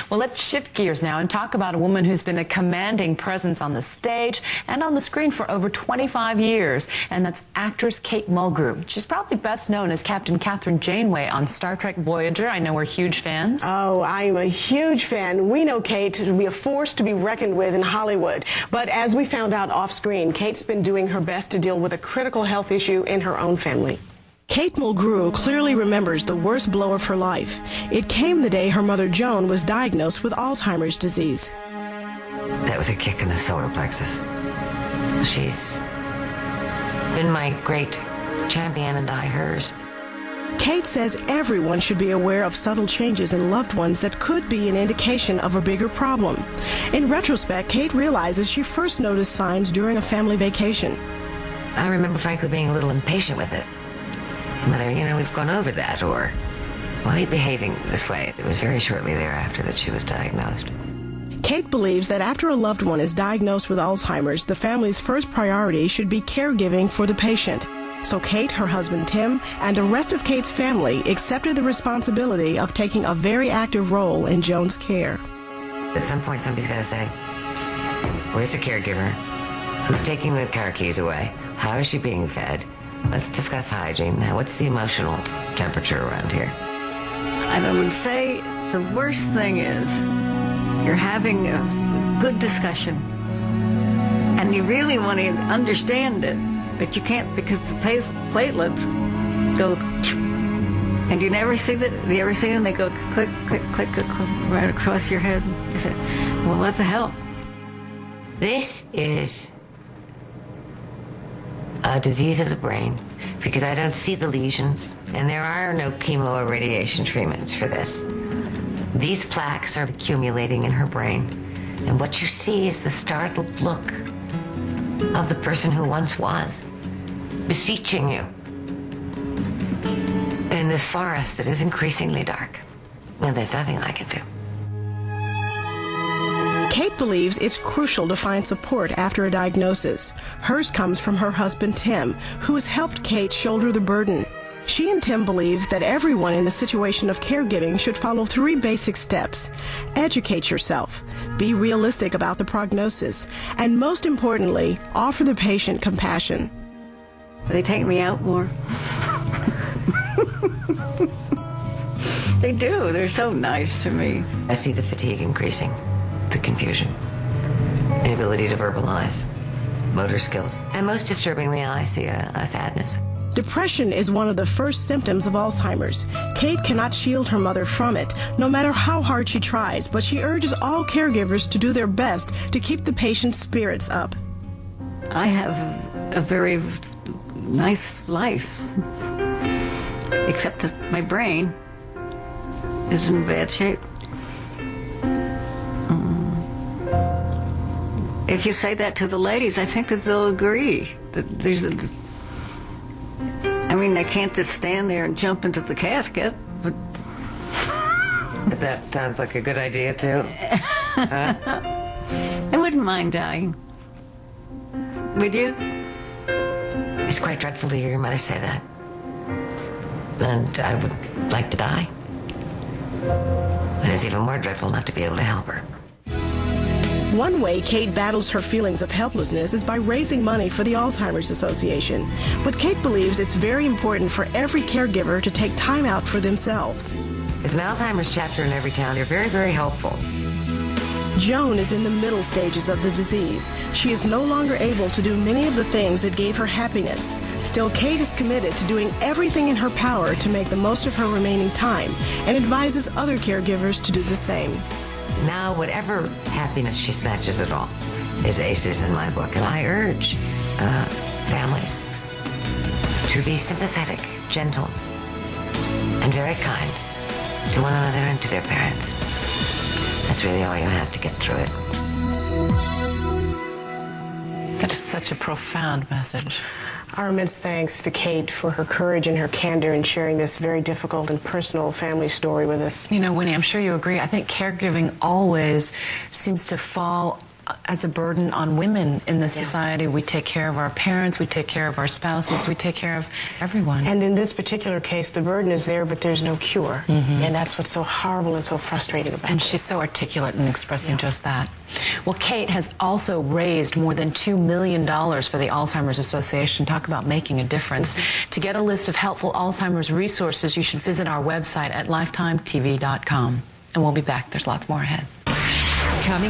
Well, let's shift gears now and talk about a woman who's been a commanding presence on the stage and on the screen for over 25 years, and that's actress Kate Mulgrew. She's probably best known as Captain Catherine Janeway on Star Trek Voyager. I know we're huge fans. Oh, I'm a huge fan. We know Kate to be a force to be reckoned with in Hollywood. But as we found out off-screen, Kate's been doing her best to deal with a critical health issue in her own family. Kate Mulgrew clearly remembers the worst blow of her life. It came the day her mother Joan was diagnosed with Alzheimer's disease. That was a kick in the solar plexus. She's been my great champion and I hers. Kate says everyone should be aware of subtle changes in loved ones that could be an indication of a bigger problem. In retrospect, Kate realizes she first noticed signs during a family vacation. I remember frankly being a little impatient with it. Mother, we've gone over that, or, why are you behaving this way? It was very shortly thereafter that she was diagnosed. Kate believes that after a loved one is diagnosed with Alzheimer's, the family's first priority should be caregiving for the patient. So Kate, her husband Tim, and the rest of Kate's family accepted the responsibility of taking a very active role in Joan's care. At some point, somebody's got to say, where's the caregiver? Who's taking the car keys away? How is she being fed? Let's discuss hygiene. Now, what's the emotional temperature around here? I would say the worst thing is you're having a good discussion and you really want to understand it, but you can't because the platelets go, and you never see that. Do you ever see them? They go click, click, click, click, click right across your head. You say, well, what the hell? This is a disease of the brain, because I don't see the lesions, and there are no chemo or radiation treatments for this. These plaques are accumulating in her brain, and what you see is the startled look of the person who once was, beseeching you in this forest that is increasingly dark. And there's nothing I can do. Kate believes it's crucial to find support after a diagnosis. Hers comes from her husband, Tim, who has helped Kate shoulder the burden. She and Tim believe that everyone in the situation of caregiving should follow 3 basic steps. Educate yourself, be realistic about the prognosis, and most importantly, offer the patient compassion. They take me out more. They do. They're so nice to me. I see the fatigue increasing, the confusion, inability to verbalize, motor skills, and most disturbingly, I see a sadness. Depression is one of the first symptoms of Alzheimer's. Kate cannot shield her mother from it, no matter how hard she tries, but she urges all caregivers to do their best to keep the patient's spirits up. I have a very nice life, except that my brain is in bad shape. If you say that to the ladies, I think that they'll agree that I can't just stand there and jump into the casket, but... That sounds like a good idea, too. Huh? I wouldn't mind dying. Would you? It's quite dreadful to hear your mother say that. And I would like to die. And it's even more dreadful not to be able to help her. One way Kate battles her feelings of helplessness is by raising money for the Alzheimer's Association. But Kate believes it's very important for every caregiver to take time out for themselves. There's an Alzheimer's chapter in every town. They're very, very helpful. Joan is in the middle stages of the disease. She is no longer able to do many of the things that gave her happiness. Still, Kate is committed to doing everything in her power to make the most of her remaining time and advises other caregivers to do the same. Now, whatever happiness she snatches at all is aces in my book. And I urge families to be sympathetic, gentle, and very kind to one another and to their parents. That's really all you have to get through it. That is such a profound message. Our immense thanks to Kate for her courage and her candor in sharing this very difficult and personal family story with us. You know, Winnie, I'm sure you agree. I think caregiving always seems to fall as a burden on women in this society. We take care of our parents, we take care of our spouses, we take care of everyone. And in this particular case, the burden is there, but there's no cure. And that's what's so horrible and so frustrating about it. And she's so articulate in expressing just that. Well, Kate has also raised more than $2 million for the Alzheimer's Association. Talk about making a difference. To get a list of helpful Alzheimer's resources, you should visit our website at lifetimetv.com. And we'll be back. There's lots more ahead. Coming